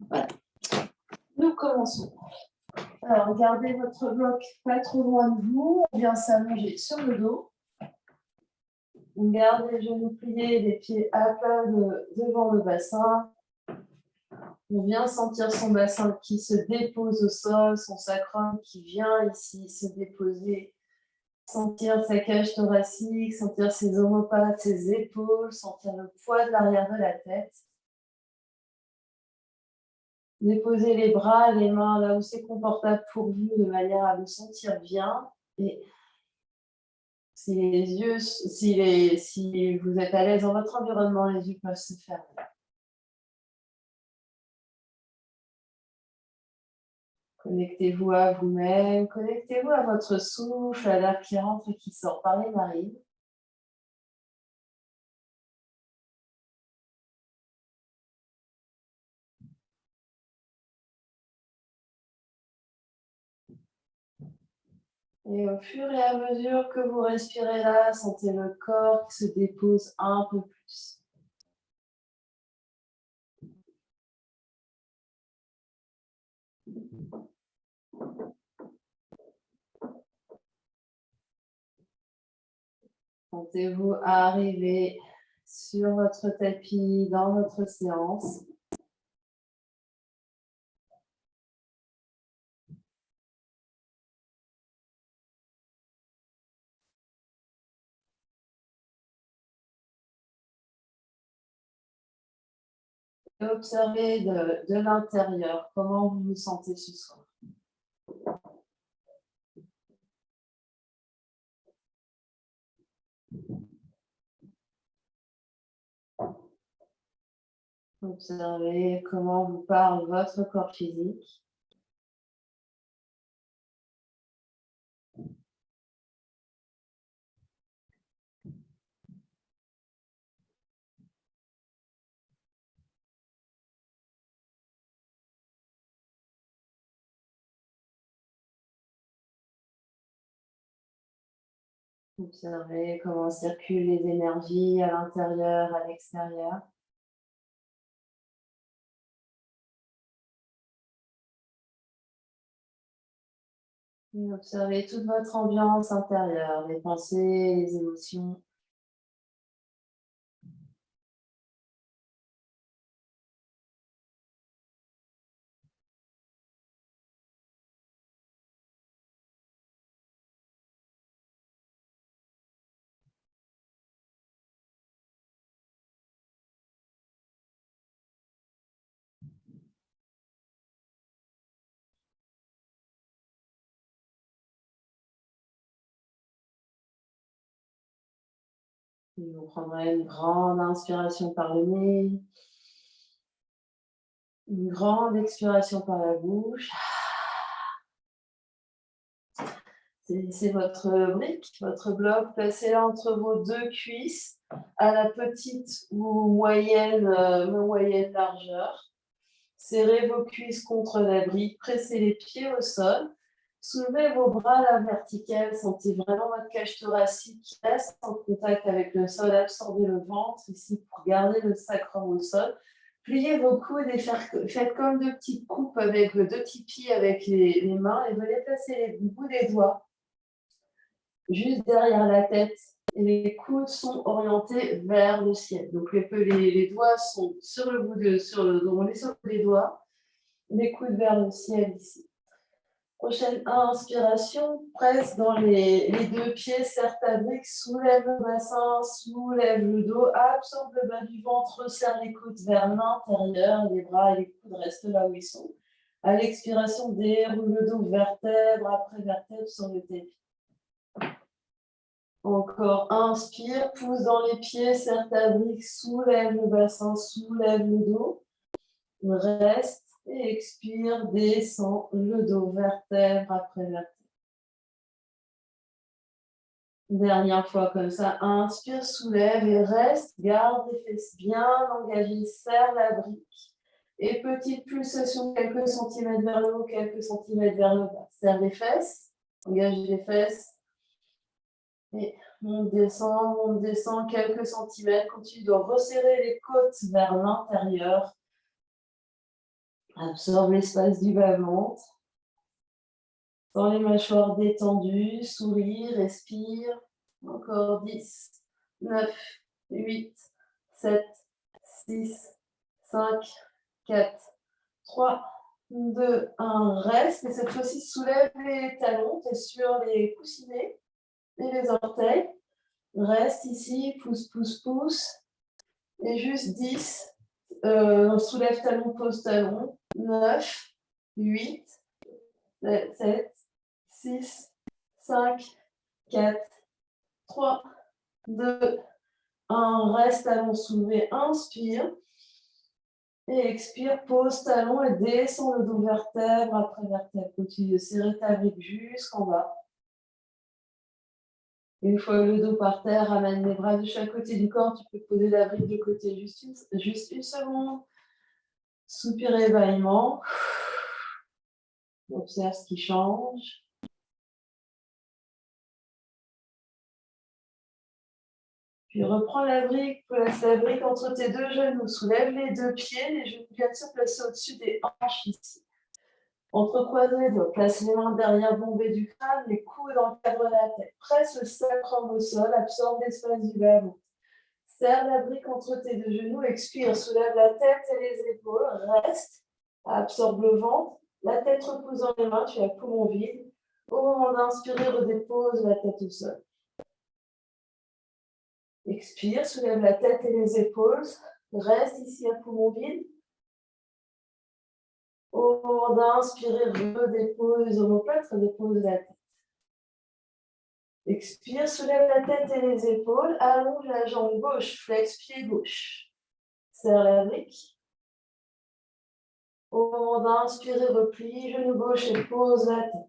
Voilà. Nous commençons. Alors, gardez votre bloc pas trop loin de vous. On vient s'allonger sur le dos. On garde les genoux pliés, les pieds à plat devant le bassin. On vient sentir son bassin qui se dépose au sol, son sacrum qui vient ici se déposer. Sentir sa cage thoracique, sentir ses omoplates, ses épaules, sentir le poids de l'arrière de la tête. Déposez les bras, les mains là où c'est confortable pour vous de manière à vous sentir bien. Et si vous êtes à l'aise dans votre environnement, les yeux peuvent se fermer. Connectez-vous à vous-même, connectez-vous à votre souffle, à l'air qui rentre et qui sort par les narines. Et au fur et à mesure que vous respirez là, sentez le corps qui se dépose un peu plus. Sentez-vous arriver sur votre tapis, dans votre séance. Et observez de l'intérieur comment vous vous sentez ce soir. Observez comment vous parle votre corps physique. Observez comment circulent les énergies à l'intérieur, à l'extérieur. Et observez toute votre ambiance intérieure, les pensées, les émotions. Et vous prendrez une grande inspiration par le nez, une grande expiration par la bouche. C'est votre brique, votre bloc. Placez-la entre vos deux cuisses à la petite ou moyenne largeur. Serrez vos cuisses contre la brique, pressez les pieds au sol. Soulevez vos bras à la verticale, sentez vraiment votre cage thoracique qui reste en contact avec le sol, absorbez le ventre ici pour garder le sacrum au sol. Pliez vos coudes et faites comme deux petites coupes avec deux petits pieds avec les mains et venez placer les bouts des doigts juste derrière la tête et les coudes sont orientés vers le ciel. Donc les doigts sont sur le bout on est sur le bout des doigts, les coudes vers le ciel ici. Prochaine inspiration, presse dans les deux pieds, serre ta brique, soulève le bassin, soulève le dos, absorbe le bas du ventre, resserre les coudes vers l'intérieur, les bras et les coudes restent là où ils sont. À l'expiration, déroule le dos vertèbre après vertèbre sur le tapis. Encore, inspire, pousse dans les pieds, serre ta brique, soulève le bassin, soulève le dos. Reste et expire, descend le dos vertèbre après vertèbre. Dernière fois comme ça, inspire, soulève et reste, garde les fesses bien engagées, serre la brique. Et petite pulsation, quelques centimètres vers le haut, quelques centimètres vers le bas. Serre les fesses, engage les fesses. Et on descend quelques centimètres. Continue de resserrer les côtes vers l'intérieur. Absorbe l'espace du bas-ventre. Dans les mâchoires détendues, souris, respire. Encore 10, 9, 8, 7, 6, 5, 4, 3, 2, 1. Reste. Et cette fois-ci, soulève les talons. Tu es sur les coussinets et les orteils. Reste ici. Pousse, pousse, pousse. Et juste 10. Soulève talon, pose talon. 9, 8, 7, 6, 5, 4, 3, 2, 1. Reste, talon soulevé. Inspire. Et expire, pose talon et descends le dos vertèbre après vertèbre. Continue de serrer ta brique jusqu'en bas. Une fois le dos par terre, ramène les bras de chaque côté du corps. Tu peux poser la brique de côté juste une seconde. Soupir et bâillement. Observe ce qui change. Puis reprends la brique, place la brique entre tes deux genoux. Soulève les deux pieds, les genoux viennent se placer au-dessus des hanches ici. Entrecroise les doigts, place les mains derrière bombée du crâne, les coudes encadrent la tête. Presse le sacrum au sol, absorbe l'espace du bas-ventre. Serre la brique entre tes deux genoux, expire, soulève la tête et les épaules, reste, absorbe le ventre, la tête repose dans les mains, tu as le poumon vide. Au moment d'inspirer, redépose la tête au sol. Expire, soulève la tête et les épaules, reste ici à poumon vide. Au moment d'inspirer, redépose l'omoplate, redépose la tête. Expire, soulève la tête et les épaules, allonge la jambe gauche, flex pied gauche. Serre la brique. Au moment d'inspirer, replie, genou gauche et pose la tête.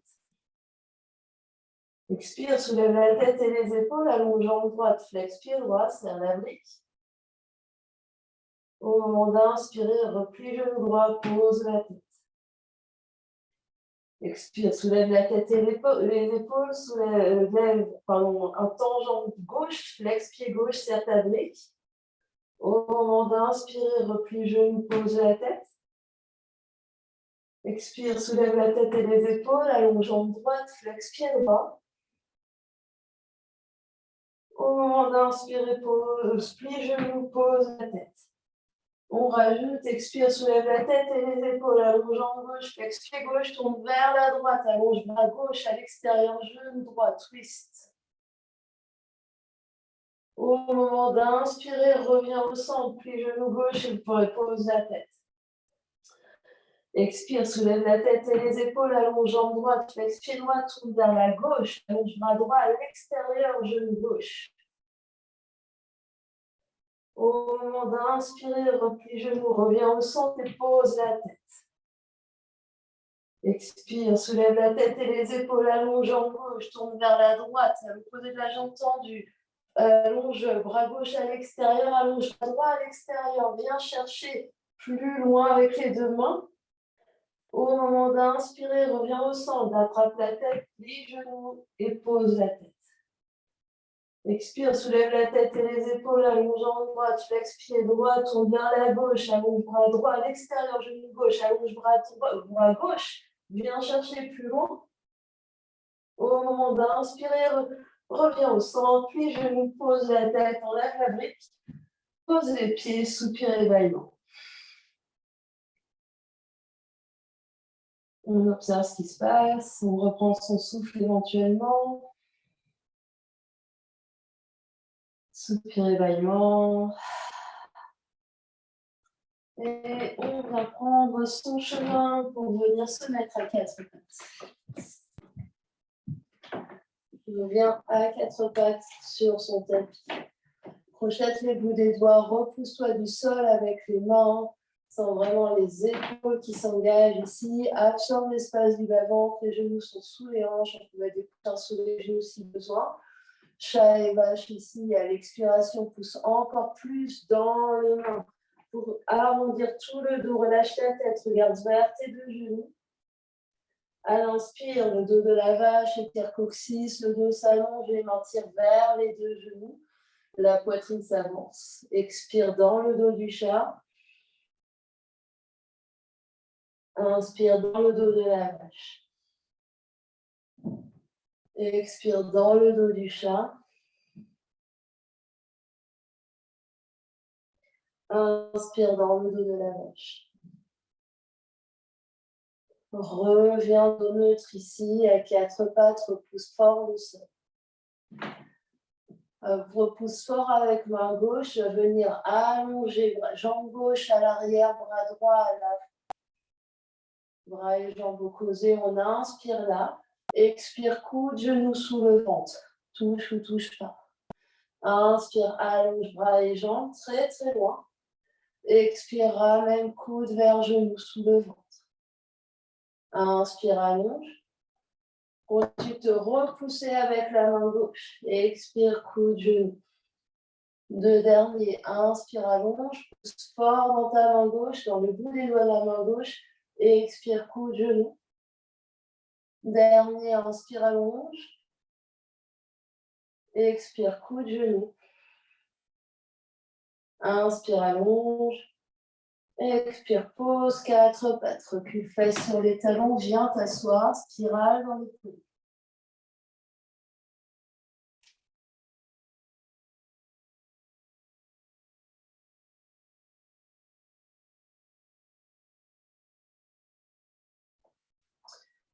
Expire, soulève la tête et les épaules, allonge jambe droite, flex pied droit, serre la brique. Au moment d'inspirer, replie, genou droit, pose la tête. Expire, soulève la tête et les épaules, un temps jambe gauche, flex pied gauche, serre ta brique. Au moment d'inspirer, replie genou, pose la tête. Expire, soulève la tête et les épaules, allonge jambe droite, flex pied droit. Au moment d'inspirer, plie genou, pose la tête. On rajoute, expire, soulève la tête et les épaules, allonge jambe gauche, flex pied gauche, tourne vers la droite, allonge bras gauche à l'extérieur, genou droit, twist. Au moment d'inspirer, reviens au centre, plie genou gauche et pose la tête. Expire, soulève la tête et les épaules, allonge jambe droite, flex pied droit, tourne vers la gauche, allonge bras droit à l'extérieur, genou gauche. Au moment d'inspirer, replie genou, reviens au centre et pose la tête. Expire, soulève la tête et les épaules, allonge jambe gauche, tourne vers la droite, à l'opposé de la jambe tendue. Allonge bras gauche à l'extérieur, allonge bras droit à l'extérieur. Viens chercher plus loin avec les deux mains. Au moment d'inspirer, reviens au centre, attrape la tête, plie genoux et pose la tête. Expire, soulève la tête et les épaules, allonge jambe droite, flex pied droit, tourne vers la gauche, allonge bras droit à l'extérieur, genou gauche, allonge bras gauche. Viens chercher plus loin. Au moment d'inspirer, reviens au centre, puis genou, pose la tête, enlève la brique, pose les pieds, soupir et bâillement. On observe ce qui se passe, on reprend son souffle éventuellement. Soupir et bâillement. Et on va prendre son chemin pour venir se mettre à quatre pattes. On vient à quatre pattes sur son tapis. Crochette les bouts des doigts, repousse-toi du sol avec les mains. Sens vraiment les épaules qui s'engagent ici. Absorbe l'espace du bas-ventre. Les genoux sont sous les hanches. On peut mettre des coussins sous les genoux si besoin. Chat et vache ici. À l'expiration, pousse encore plus dans les mains pour arrondir tout le dos. Relâche la tête. Regarde vers tes deux genoux. À l'inspire, le dos de la vache, étire coccyx. Le dos s'allonge. Les mains tirent vers les deux genoux. La poitrine s'avance. Expire dans le dos du chat. Inspire dans le dos de la vache. Expire dans le dos du chat. Inspire dans le dos de la vache. Reviens au neutre ici, à quatre pattes, repousse fort le sol. Repousse fort avec main gauche, venir allonger, jambe gauche à l'arrière, bras droit à l'avant. Bras et jambes opposés, on inspire là. Expire, coude, genou sous le ventre. Touche ou touche pas. Inspire, allonge bras et jambes très très loin. Expire, ramène coude vers genou sous le ventre. Inspire, allonge. Continue de te repousser avec la main gauche. Expire, coude, genou. Deux derniers. Inspire, allonge. Pousse fort dans ta main gauche, dans le bout des doigts de la main gauche. Expire, coude, genou. Dernier, inspire, allonge. Expire, coude, genou. Inspire, allonge. Expire, pose, quatre pattes. Recule, fesses sur les talons. Viens t'asseoir. Spirale dans les coudes.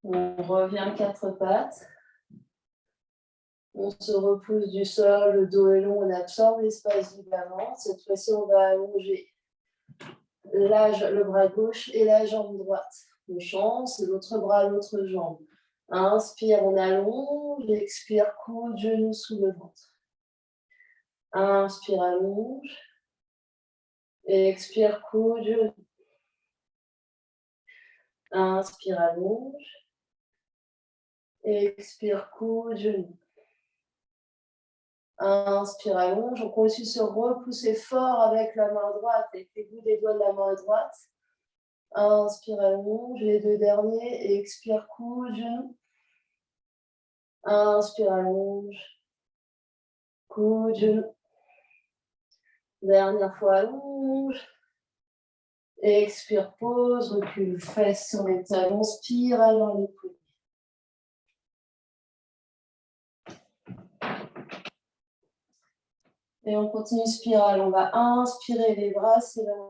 On revient quatre pattes. On se repousse du sol, le dos est long, on absorbe l'espace du l'avant. Cette fois-ci, on va allonger le bras gauche et la jambe droite. On change, l'autre bras, l'autre jambe. Inspire, on allonge. Expire, coude, genou sous le ventre. Inspire, allonge. Expire, coude, genou. Inspire, allonge. Expire, coude, genou. Inspire, allonge. On continue de se repousser fort avec la main droite, avec les bouts des doigts de la main droite. Inspire, allonge. Les deux derniers. Expire, coude, genou. Inspire, allonge. Coude, genou. Dernière fois, allonge. Expire, pose, recule, fesses sur les talons, spirale dans les coudes. Et on continue spirale. On va inspirer les bras,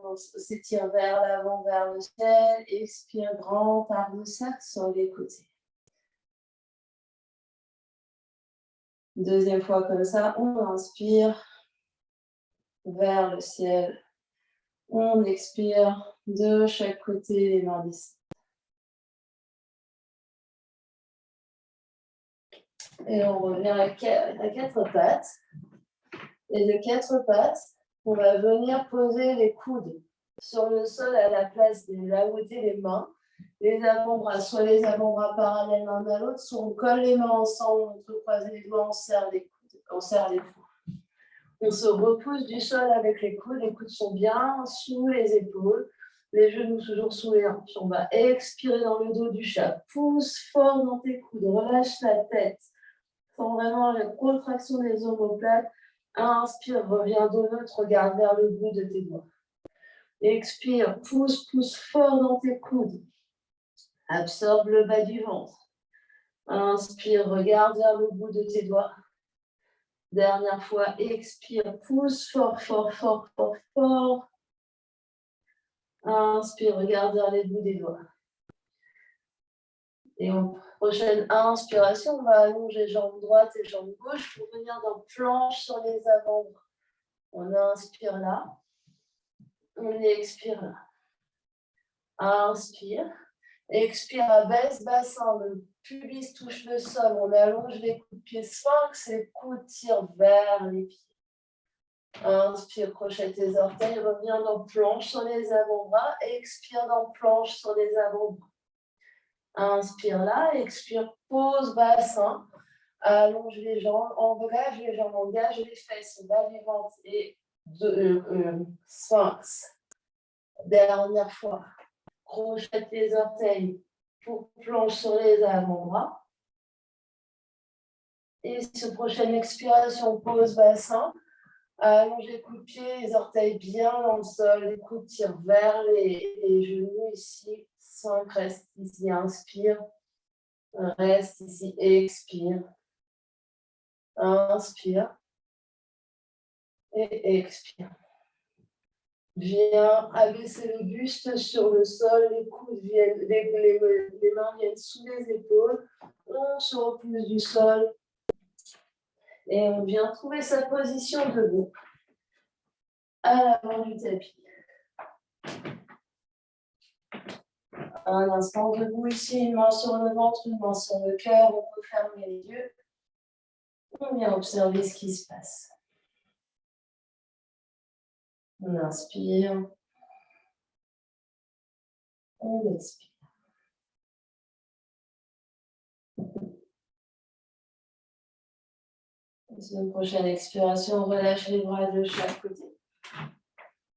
on s'étire vers l'avant, vers le ciel. Expire, grand arc de cercle sur les côtés. Deuxième fois comme ça, on inspire vers le ciel. On expire de chaque côté, les mains descendent. Et on revient à quatre pattes. Et de quatre pattes, on va venir poser les coudes sur le sol à la place de là où étaient les mains. Les avant-bras, soit les avant-bras parallèles l'un à l'autre, soit on colle les mains ensemble, on entrecroise les doigts, on serre les coudes, on serre les coudes. On se repousse du sol avec les coudes sont bien sous les épaules, les genoux toujours sous les hanches. On va expirer dans le dos du chat, pousse fort dans tes coudes, relâche la tête, sens vraiment la contraction des omoplates. Inspire, reviens dos neutre, regarde vers le bout de tes doigts. Expire, pousse fort dans tes coudes. Absorbe le bas du ventre. Inspire, regarde vers le bout de tes doigts. Dernière fois, expire, pousse fort. Inspire, regarde vers les bouts des doigts. Et en prochaine inspiration, on va allonger jambes droite et jambes gauche pour venir dans planche sur les avant-bras. On inspire là. On expire là. Inspire. Expire, abaisse bassin, le pubis touche le sol. On allonge les coudes de pied sphinx, les coudes tirent vers les pieds. Inspire, crochet tes orteils, reviens dans planche sur les avant-bras. Expire dans planche sur les avant-bras. Inspire là, expire, pose bassin. Allonge les jambes, engage les jambes, engage les fesses, bas du ventre et sphinx. Dernière fois. Crochette les orteils pour planche sur les avant-bras. Et sur prochaine expiration, pose bassin. Allongez les coups de pied, les orteils bien dans le sol, les coudes tirent vers les genoux ici. 5, reste ici, inspire. Reste ici, expire. Inspire. Et expire. Viens abaisser le buste sur le sol, les coudes viennent, les mains viennent sous les épaules. On se repousse du sol. Et on vient trouver sa position debout. À l'avant du tapis. Un instant debout ici, une main sur le ventre, une main sur le cœur. On peut fermer les yeux. On vient observer ce qui se passe. On inspire. On expire. Sur une prochaine expiration, relâche les bras de chaque côté.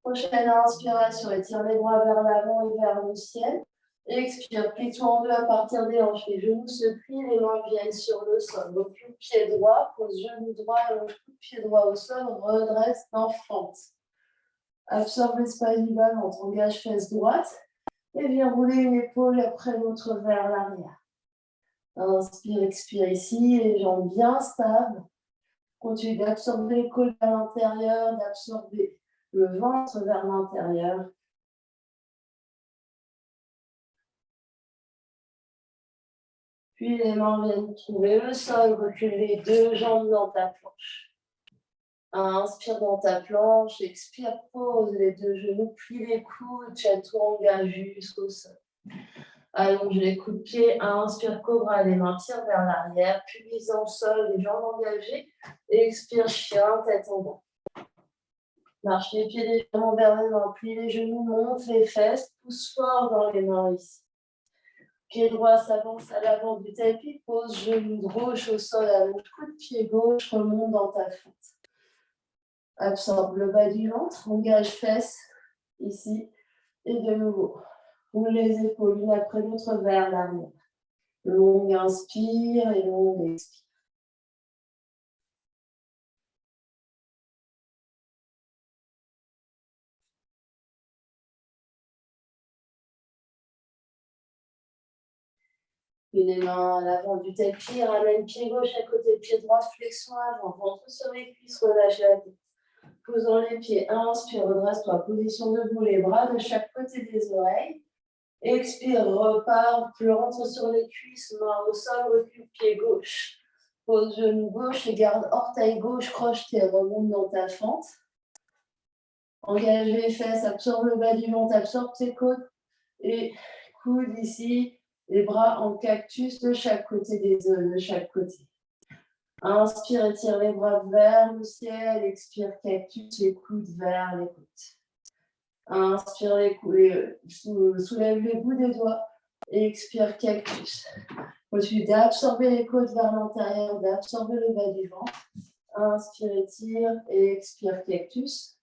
Prochaine inspiration, étire les bras vers l'avant et vers le ciel. Expire, plie-toi en deux à partir des hanches. Les genoux se plient, les mains viennent sur le sol. Recule pied droit, pose genou droit, allonge pied droit au sol, redresse d'enfante. Absorbe l'espace du bas-ventre, engage fesse droite et viens rouler une épaule après l'autre vers l'arrière. Inspire, expire ici, les jambes bien stables. Continue d'absorber les côtes vers l'intérieur, d'absorber le ventre vers l'intérieur. Puis les mains viennent trouver le sol, recule les deux jambes dans ta planche. Inspire dans ta planche, expire, pose les deux genoux, plie les coudes, chatou engage jusqu'au sol. Allonge les coups de pied, inspire, cobra, les mains tirent vers l'arrière, puis vise dans le sol, les jambes engagées, expire, chien, tête en bas. Marche les pieds légèrement vers les mains, plie les genoux, monte les fesses, pousse fort dans les mains ici. Pied droit s'avance à l'avant du tapis, pose genou gauche au sol, allonge coup de pied gauche, remonte dans ta fente. Absorbe le bas du ventre, engage fesses ici, et de nouveau. Roule les épaules l'une après l'autre vers l'arrière. Longue inspire et longue expire. Puis les mains à l'avant du tapis, ramène pied gauche à côté de pied droit, flexion avant, ventre sur les cuisses, relâche la tête. Posons les pieds, inspire, redresse-toi, position debout, les bras de chaque côté des oreilles. Expire, repars, tu rentres sur les cuisses, main au sol, recule pied gauche. Pose genou gauche et garde orteil gauche crocheté, remonte dans ta fente. Engage les fesses, absorbe le bas du ventre, absorbe tes côtes et coude ici, les bras en cactus de chaque côté de chaque côté. Inspire, étire les bras vers le ciel, expire, cactus, les coudes vers les côtes. Inspire les coudes, soulève les bouts des doigts et expire, cactus. Continue d'absorber les côtes vers l'intérieur, d'absorber le bas du ventre. Inspire, étire et expire, cactus.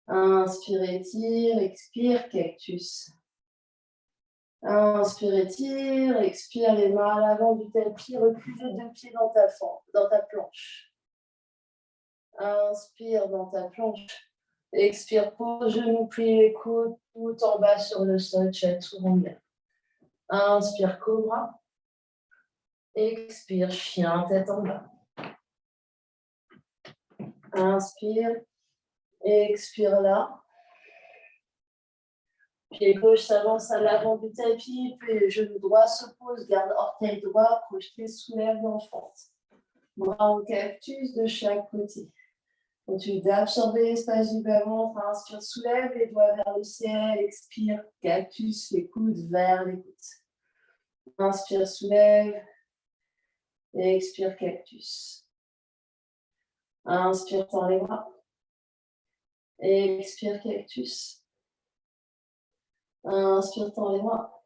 Inspire, étire, expire, cactus. Inspire, étire, expire les mains à l'avant du tapis, recule les deux pieds dans ta planche. Inspire dans ta planche. Expire, pose, genou, plie les coudes, tout en bas sur le sol, chaturanga. Inspire, cobra. Expire, chien, tête en bas. Inspire, expire là. Pied gauche s'avance à l'avant du tapis, puis le genou droit se pose, garde orteil droit, projeté, soulève l'enfant. Bras en cactus de chaque côté. Continue d'absorber l'espace du bas-ventre, inspire, soulève les doigts vers le ciel, expire, cactus, les coudes vers les coudes. Inspire, soulève, et expire, cactus. Inspire, tends les bras, et expire, cactus. Inspire, tends les bras,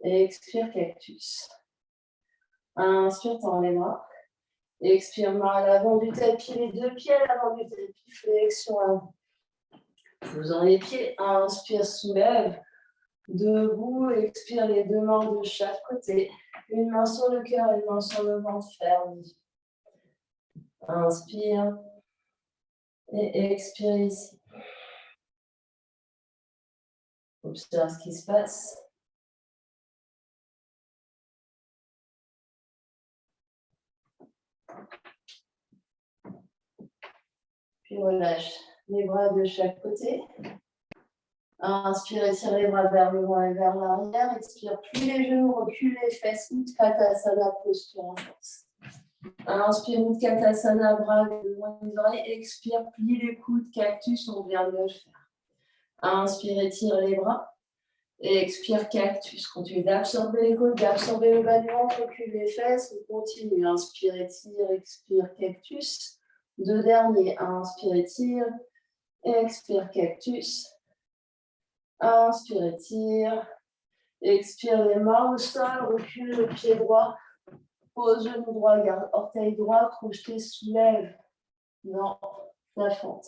et expire, cactus. Inspire, tends les bras. Expire, main à l'avant du tapis, les deux pieds à l'avant du tapis, flexion avant. Posant les pieds, inspire, soulève. Debout, expire les deux mains de chaque côté. Une main sur le cœur, une main sur le ventre, ferme. Inspire, Et expirez ici. Observe ce qui se passe. Puis relâche les bras de chaque côté. Inspire, étire les bras vers le devant et vers l'arrière. Expire, plie les genoux, recule les fesses. Utkatasana, posture en force. Inspire, Utkatasana, bras devant les oreilles. Expire, plie les coudes, cactus, on vient de le faire. Inspire, étire les bras. Et expire, cactus. Continue d'absorber les côtes, d'absorber le bas du ventre, recule les fesses. On continue. Inspire, étire, expire, cactus. Deux derniers. Inspire, étire. Expire, cactus. Inspire, étire. Expire les mains au sol, recule le pied droit. Pose genou droit, garde orteil droit, crochet, soulève. Non, la fente.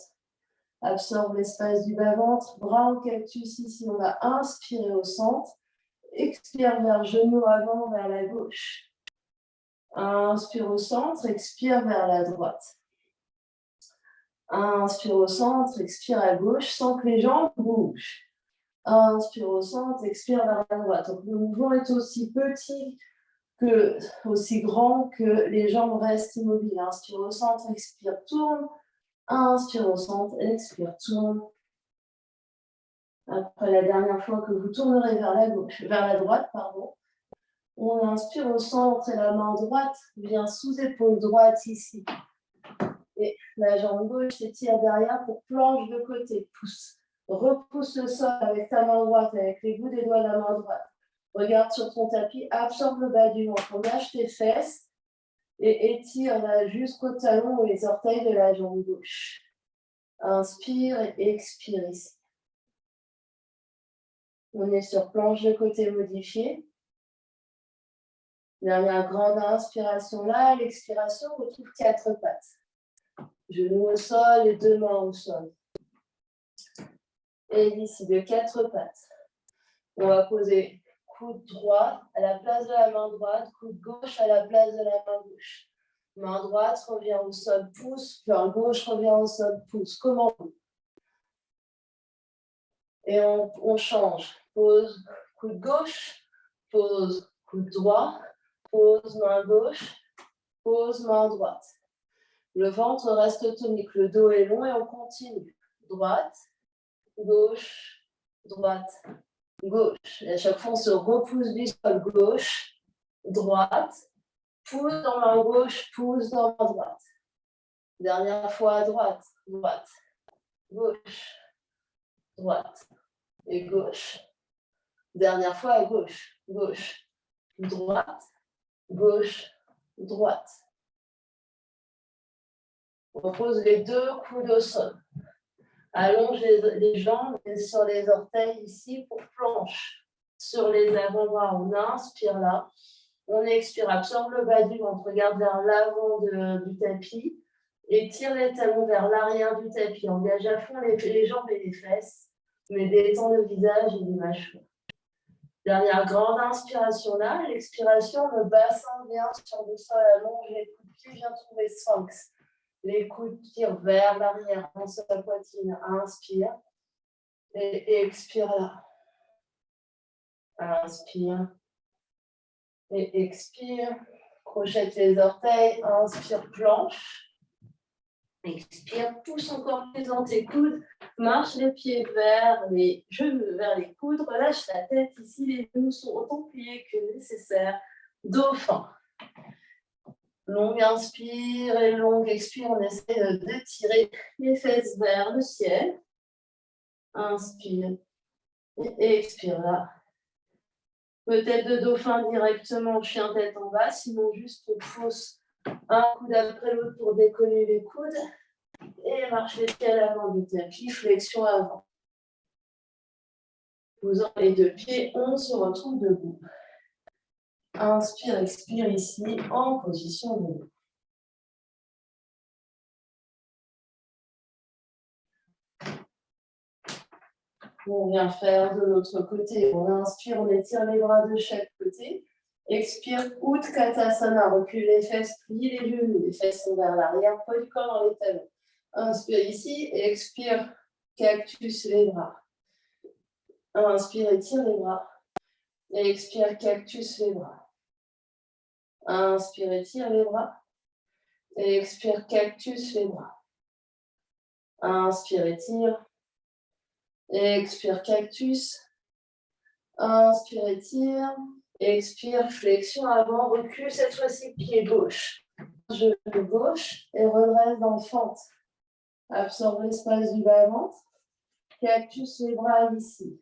Absorbe l'espace du bas-ventre, bras en cactus ici. On va inspirer au centre. Expire vers genou avant, vers la gauche. Inspire au centre, expire vers la droite. Inspire au centre, expire à gauche sans que les jambes bougent. Inspire au centre, expire vers la droite. Donc, le mouvement est aussi petit que, aussi grand que les jambes restent immobiles. Inspire au centre, expire, tourne. Inspire au centre, expire, tourne. Après la dernière fois que vous tournerez vers la gauche, vers la droite, pardon. On inspire au centre et la main droite vient sous épaule droite ici. Et la jambe gauche s'étire derrière pour planche de côté. Pousse. Repousse le sol avec ta main droite, avec les bouts des doigts de la main droite. Regarde sur ton tapis, absorbe le bas du ventre. Lâche tes fesses et étire là jusqu'au talon ou les orteils de la jambe gauche. Inspire et expire ici. On est sur planche de côté modifiée. Dernière grande inspiration là, l'expiration, on retrouve 4 pattes. Genoux au sol et 2 mains au sol. Et d'ici de 4 pattes, on va poser coude droit à la place de la main droite, coude gauche à la place de la main gauche. Main droite revient au sol, pouce, main gauche revient au sol, pouce. Comment? Et on change. Pose coude gauche, pose coude droit, pose main gauche, pose main droite. Le ventre reste tonique, le dos est long et on continue. Droite, gauche, droite, gauche. Et à chaque fois, on se repousse du sol. Gauche, droite, pousse dans main gauche, pousse dans main droite. Dernière fois à droite, droite, gauche, droite et gauche. Dernière fois à gauche, gauche, droite, gauche, droite. On pose les 2 coudes au sol. Allonge les jambes sur les orteils ici pour planche. Sur les avant-bras, on inspire là. On expire, absorbe le bas du ventre, regarde vers l'avant du tapis. Et tire les talons vers l'arrière du tapis. Engage à fond les jambes et les fesses, mais détend le visage et les mâchoires. Dernière grande inspiration là. L'expiration, le bassin vient sur le sol, allonge les coudes de pied, vient trouver sphinx. Les coudes tirent vers l'arrière, en sur la poitrine. Inspire. Et expire là. Inspire. Et expire. Crochette les orteils. Inspire, planche. Expire, pousse encore plus dans tes coudes. Marche les pieds vers les genoux, vers les coudes. Relâche la tête ici. Les genoux sont autant pliés que nécessaire. Dauphin. Longue inspire et longue expire. On essaie d'étirer les fesses vers le ciel. Inspire et expire là. Peut-être de dauphin directement, chien tête en bas. Sinon, juste pousse un coude après l'autre pour décoller les coudes. Et marche les pieds à l'avant du tapis. Flexion avant. Posant les 2 pieds, on se retrouve debout. Inspire, expire ici en position debout. On vient faire de l'autre côté. On inspire, on étire les bras de chaque côté. Expire, Utkatasana, recule les fesses, plie les genoux. Les fesses sont vers l'arrière, poids du corps dans les talons. Inspire ici et expire, cactus les bras. Inspire, étire les bras. Et expire, cactus les bras. Inspire, étire les bras. Et expire, cactus les bras. Inspire, étire. Et expire, cactus. Inspire, étire. Et expire, flexion avant, recul, cette fois-ci, pied gauche. Genou gauche et redresse dans le fente. Absorbe l'espace du bas-ventre. Cactus les bras ici.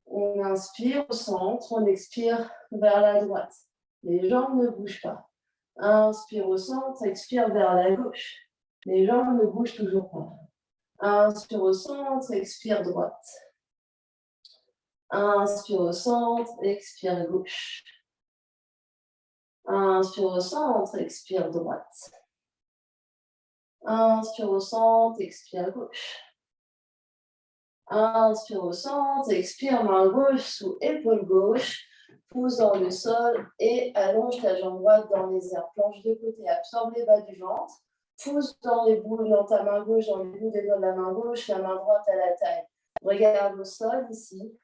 On inspire au centre, on expire vers la droite. Les jambes ne bougent pas. Inspire au centre, expire vers la gauche. Les jambes ne bougent toujours pas. Inspire au centre, expire droite. Inspire au centre, expire gauche. Inspire au centre, expire droite. Inspire au centre, expire gauche. Inspire au centre, expire main gauche sous épaule gauche. Pousse dans le sol et allonge ta jambe droite dans les airs. Planche de côté, absorbe les bas du ventre. Pousse dans les bouts, dans ta main gauche, dans les bouts des doigts de la main gauche, la main droite à la taille. Regarde au sol ici.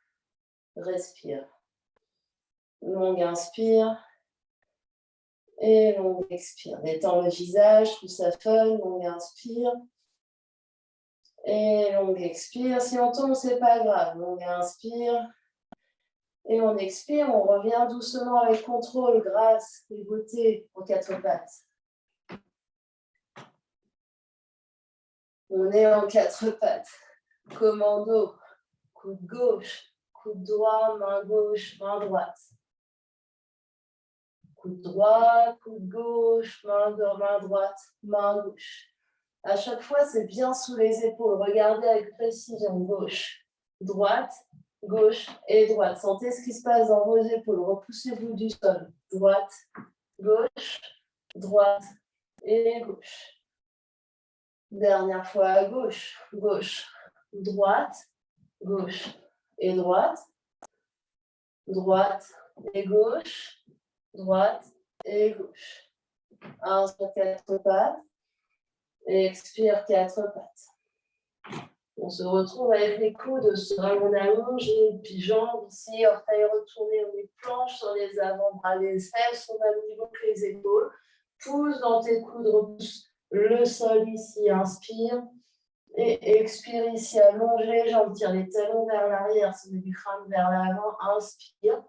Respire. Longue inspire. Et longue expire. Détends le visage, trouve ça fun. Longue inspire. Et longue expire. Si on tombe, c'est pas grave. Longue inspire. Et on expire, on revient doucement avec contrôle, grâce et beauté aux quatre pattes. On est en quatre pattes. Commando, coude gauche, coude droit, main gauche, main droite. Coude droit, coude gauche, main droite, main gauche. À chaque fois, c'est bien sous les épaules. Regardez avec précision, gauche, droite, gauche et droite. Sentez ce qui se passe dans vos épaules. Repoussez-vous du sol. Droite, gauche, droite et gauche. Dernière fois à gauche, gauche, droite, gauche et droite. Droite et gauche, droite et gauche. Inspire quatre pattes. Et expire quatre pattes. On se retrouve avec les coudes sur on allonge les jambes ici, orteils retournés, on les planche sur les avant-bras, les fesses, on a au niveau que les épaules. Pousse dans tes coudes, repousse le sol ici, inspire. Et expire ici, allonge les jambes, tire les talons vers l'arrière, c'est du crâne vers l'avant, inspire.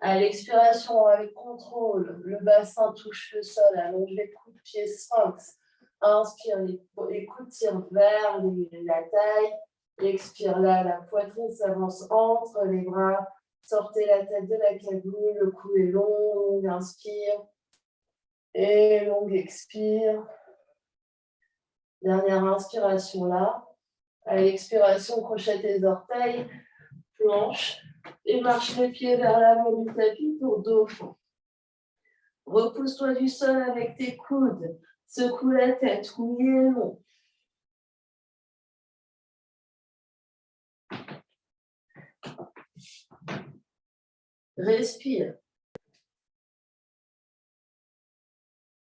À l'expiration, avec contrôle, le bassin touche le sol, allonge les coudes de pied sphinx. Inspire, les coudes tirent vers la taille. Expire là, la poitrine s'avance entre les bras. Sortez la tête de la cagoule, le cou est long, inspire. Et longue expire. Dernière inspiration là. À l'expiration, crochette les orteils, planche. Et marche les pieds vers l'avant du tapis pour dos au fond. Repousse-toi du sol avec tes coudes. Secoue la tête, oubliez le long. Respire.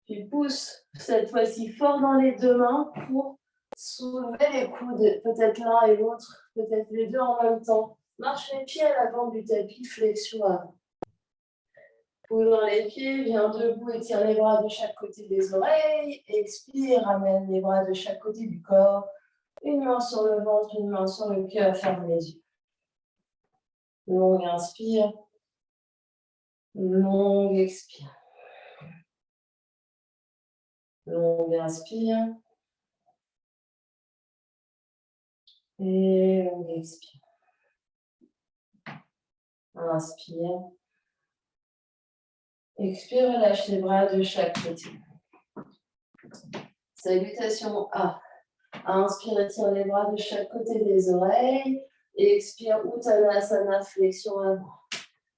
Tu pousses cette fois-ci fort dans les deux mains pour soulever les coudes, peut-être l'un et l'autre, peut-être les deux en même temps. Marche les pieds à l'avant du tapis, flexion avant. Pousse dans les pieds, viens debout, étire les bras de chaque côté des oreilles. Expire, ramène les bras de chaque côté du corps. Une main sur le ventre, une main sur le cœur, ferme les yeux. Longue inspire. Longue expire. Longue inspire. Et longue expire. Inspire. Expire, relâche les bras de chaque côté. Salutation A. Inspire, étire les bras de chaque côté des oreilles. Et expire, Uttanasana, flexion avant.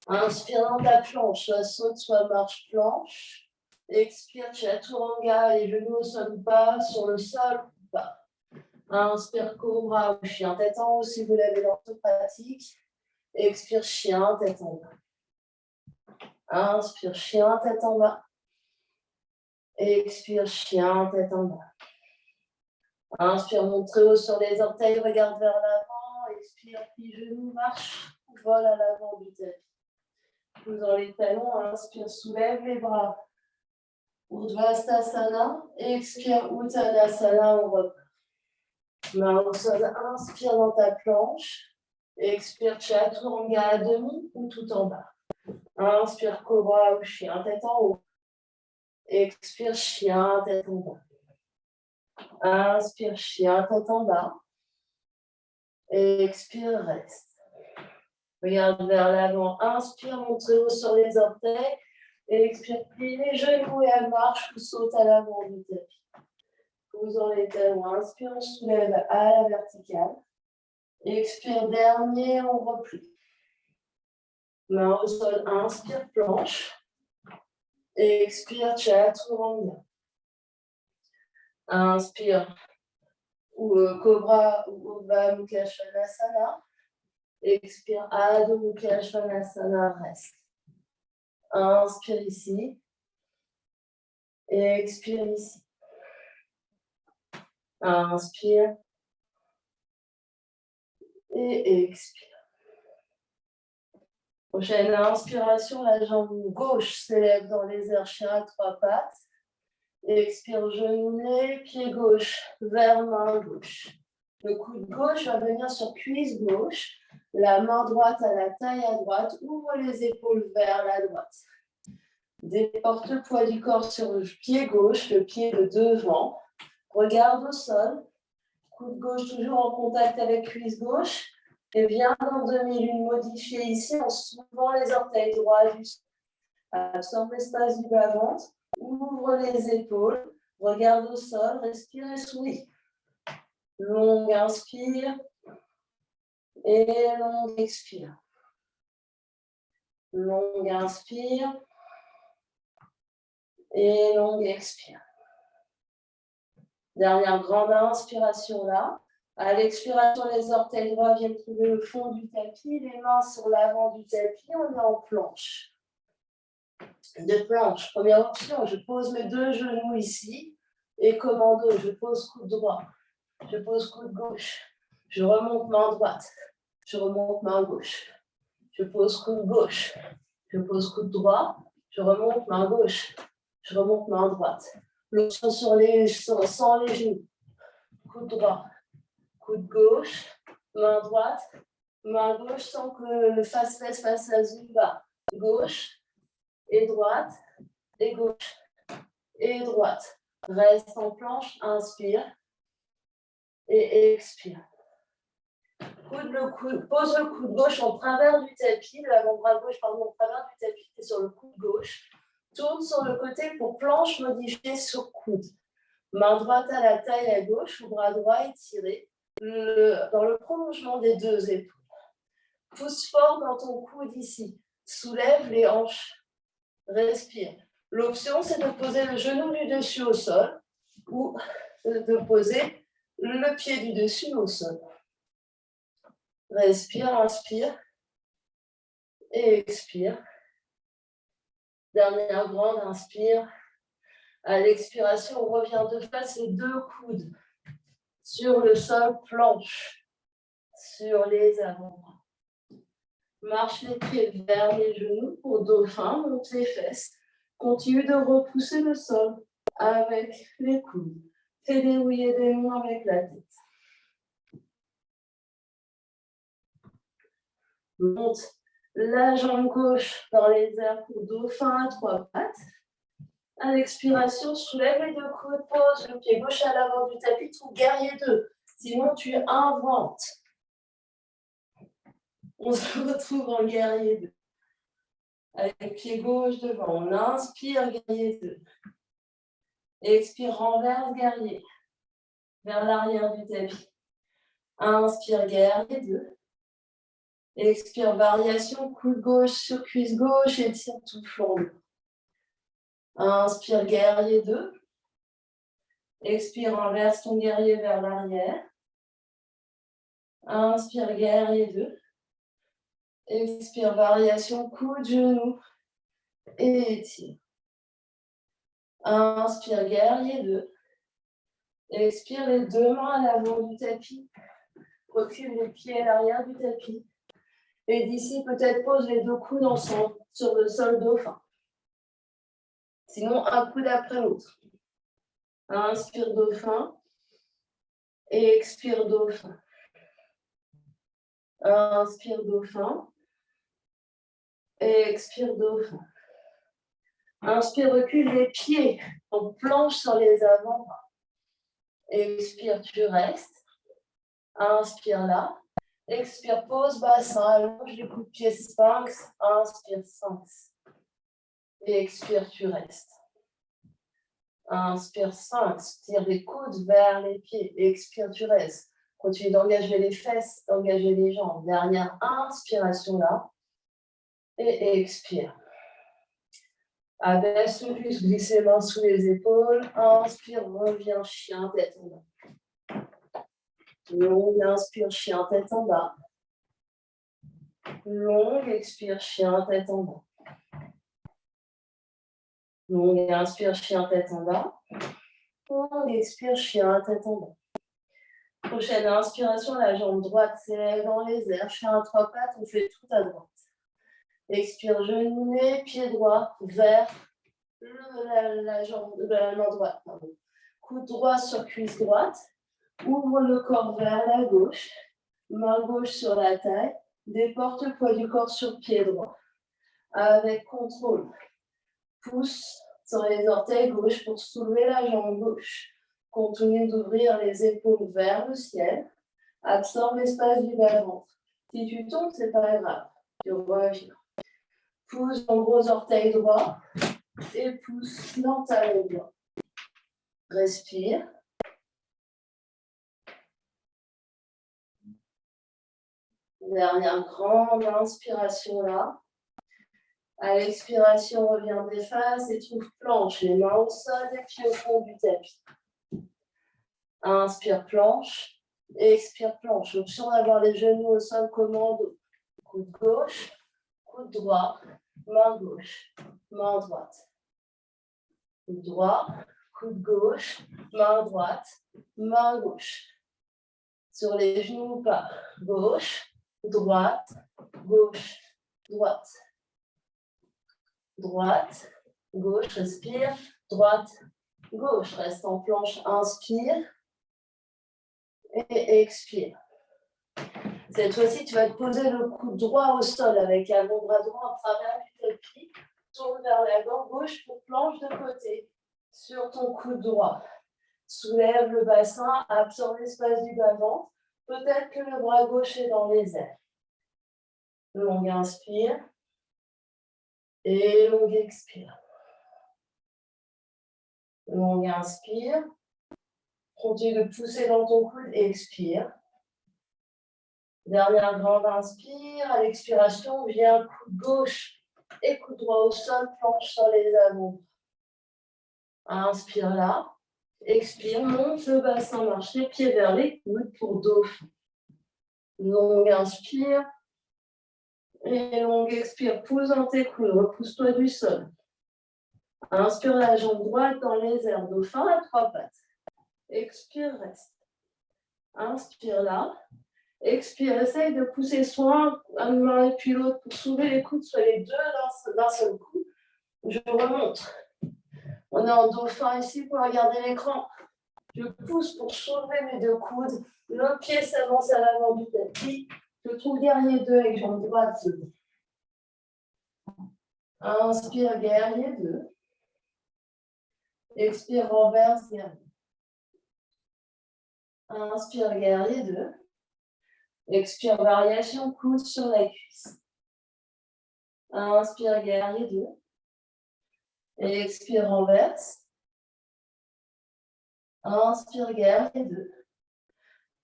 Inspire dans ta planche, soit saute, soit marche planche. Expire, Chaturanga, les genoux ne sont pas sur le sol ou pas. Inspire, cobra ou chien tête en haut si vous l'avez dans votre pratique. Expire, chien tête en bas. Inspire, chien tête en bas. Expire, chien tête en bas. Inspire, monte très haut sur les orteils, regarde vers l'avant. Expire, plie genou, marche, vole à l'avant du tapis. Posant les talons, inspire, soulève les bras. Urdhvastasana, expire, Uttanasana, on repart. Main au sol, inspire dans ta planche. Expire, Chaturanga à demi ou tout en bas. Inspire, Cobra ou chien, tête en haut. Expire, chien, tête en bas. Inspire, chien, tête en bas. Expire, reste. Regarde vers l'avant. Inspire, monte très haut sur les orteils. Expire, plie les genoux et elle marche ou saute à l'avant du tapis. Posant les talons. Inspire, on soulève à la verticale. Expire, dernier, on replie. Main au sol, inspire, planche. Expire, Chaturanga. Inspire, Cobra ou Urdhva Mukha Svanasana. Expire, Adho Mukha Svanasana, reste. Inspire ici. Expire ici. Inspire. Et expire. Prochaine inspiration, la jambe gauche s'élève dans les airs, chien à trois pattes. Expire, genou nez, pied gauche vers main gauche. Le coude gauche va venir sur cuisse gauche. La main droite à la taille à droite. Ouvre les épaules vers la droite. Déporte le poids du corps sur le pied gauche, le pied de devant. Regarde au sol. Coude gauche toujours en contact avec cuisse gauche. Et viens dans demi-lune modifier ici en soulevant les orteils droits du sol. Absorbe l'espace du bas-ventre. Ouvre les épaules. Regarde au sol. Respire et souris. Longue inspire. Et longue expire. Longue inspire. Et longue expire. Dernière grande inspiration là. À l'expiration, les orteils droits viennent trouver le fond du tapis, les mains sur l'avant du tapis, on est en planche. De planche, première option, je pose mes deux genoux ici. Et commando, je pose coude droit, je pose coude gauche, je remonte main droite, je remonte main gauche, je pose coude gauche, je pose coude droit, je remonte main gauche, je remonte main droite. L'option sans les genoux, coude droit, coude gauche, main droite, main gauche sans que le face-fesse fasse à Zumba. Gauche et droite, et gauche et droite. Reste en planche, inspire et expire. Pose le coude gauche en travers du tapis, l'avant-bras gauche, en travers du tapis, et sur le coude gauche. Tourne sur le côté pour planche modifiée sur coude. Main droite à la taille à gauche, bras droit étiré, dans le prolongement des deux épaules. Pousse fort dans ton coude ici. Soulève les hanches. Respire. L'option, c'est de poser le genou du dessus au sol ou de poser le pied du dessus au sol. Respire, inspire et expire. Dernière grande, inspire. À l'expiration, on revient de face, les deux coudes sur le sol, planche, sur les avant-bras. Marche les pieds vers les genoux pour dauphin, monte les fesses. Continue de repousser le sol avec les coudes. Fais des oui et des non avec la tête. Monte la jambe gauche dans les airs pour dauphin à trois pattes. À l'expiration, soulève les deux coudes, pose le pied gauche à l'avant du tapis, trouve guerrier 2. Sinon, tu inventes. On se retrouve en guerrier 2. Avec pied gauche devant, on inspire, guerrier 2. Expire, renverse, guerrier. Vers l'arrière du tapis. Inspire, guerrier 2. Expire, variation, coude gauche sur cuisse gauche, étire tout flanc. Inspire, guerrier 2. Expire, renverse ton guerrier vers l'arrière. Inspire, guerrier 2. Expire, variation, coude, genou. Et étire. Inspire, guerrier 2. Expire les deux mains à l'avant du tapis. Recule les pieds à l'arrière du tapis. Et d'ici, peut-être pose les deux coudes ensemble sur le sol dauphin. Sinon, un coude après l'autre. Inspire dauphin. Et expire dauphin. Inspire dauphin. Et expire dauphin. Inspire, recule les pieds en planche sur les avant-bras. Expire, tu restes. Inspire là. Expire, pose bassin, allonge les coups de pied sphinx. Inspire, sphinx. Et expire, tu restes. Inspire, sphinx. Tire les coudes vers les pieds. Expire, tu restes. Continue d'engager les fesses, d'engager les jambes. Dernière inspiration là. Et expire. Abaisse le buste, glisse les mains sous les épaules. Inspire, reviens, chien, tête en bas. Longue, inspire, chien, tête en bas. Longue, expire, chien, tête en bas. Longue, inspire, chien, tête en bas. Longue, expire, chien, tête en bas. Prochaine inspiration, la jambe droite s'élève dans les airs. Chien à trois pattes, on fait tout à droite. Expire, genou, pied droit vers la main droite. Pardon. Coude droit sur cuisse droite. Ouvre le corps vers la gauche. Main gauche sur la taille. Déporte le poids du corps sur pied droit. Avec contrôle. Pousse sur les orteils gauche pour soulever la jambe gauche. Continue d'ouvrir les épaules vers le ciel. Absorbe l'espace du bas-ventre. Si tu tombes, c'est pas grave. Tu reviens. Pousse ton gros orteil droit et pousse dans ta main droite. Respire. Dernière grande inspiration là. À l'expiration, reviens des faces et trouve planche. Les mains au sol et pieds au fond du tapis. Inspire planche. Expire planche. Option d'avoir les genoux au sol commando. Coude gauche, coude droit, main gauche, main droite. Coude droit, coude gauche, main droite, main gauche. Sur les genoux ou pas. Gauche, droite, gauche, droite. Droite, gauche, respire. Droite, gauche, reste en planche, inspire. Et expire. Cette fois-ci, tu vas te poser le coude droit au sol avec l'avant-bras droit en travers du tapis. Tourne vers la gorge gauche pour planche de côté. Sur ton coude droit. Soulève le bassin, absorbe l'espace du bas-ventre. Peut-être que le bras gauche est dans les airs. Longue inspire. Et longue expire. Longue inspire. Continue de pousser dans ton coude et expire. Dernière grande inspire. À l'expiration, viens coude gauche et coude droit au sol, planche sur les avant. Inspire là. Expire, monte le bassin, marche les pieds vers les coudes pour dauphin. Longue inspire. Et longue expire, pousse dans tes coudes, repousse-toi du sol. Inspire la jambe droite dans les airs, dauphin à trois pattes. Expire, reste. Inspire là. Expire, essaye de pousser soit une main et puis l'autre pour soulever les coudes, soit les deux d'un seul coup. Je remonte. On est en dauphin ici pour regarder l'écran. Je pousse pour soulever mes deux coudes. Le pied s'avance à l'avant du tapis. Je trouve guerrier 2 avec jambe droite. Inspire, guerrier 2. Expire, renverse, guerrier. Inspire, guerrier 2. Expire, variation, coude sur la cuisse. Inspire, guerrier 2. Et expire, renverse. Inspire, guerrier 2.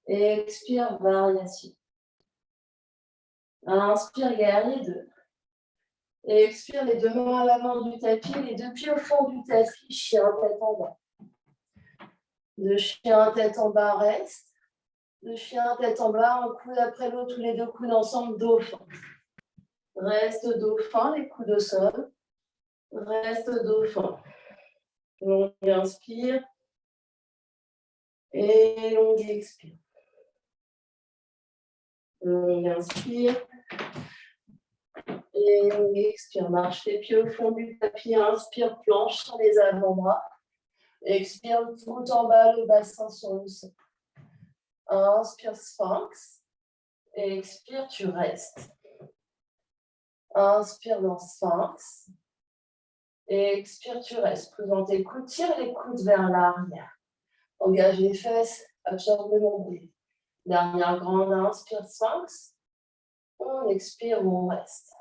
Et expire, variation. Inspire, guerrier 2. Et expire, les deux mains à l'avant du tapis, les deux pieds au fond du tapis, chien, tête en bas. Le chien, tête en bas, reste. Le chien, tête en bas, un coude après l'autre, tous les deux coudes ensemble, dauphin. Reste dauphin, les coudes au sol. Reste dauphin. On inspire. Et longue expire. Longue inspire. Et longue expire. Marche les pieds au fond du tapis. Inspire, planche sur les avant-bras. Expire tout en bas, le bassin sur le sol. Inspire, sphinx. Et expire, tu restes. Inspire dans sphinx. Et expire, tu restes. Présente tes coudes, tire les coudes vers l'arrière. Engage les fesses, absorbe le nombril. Dernière grande inspire, sphinx. On expire, on reste.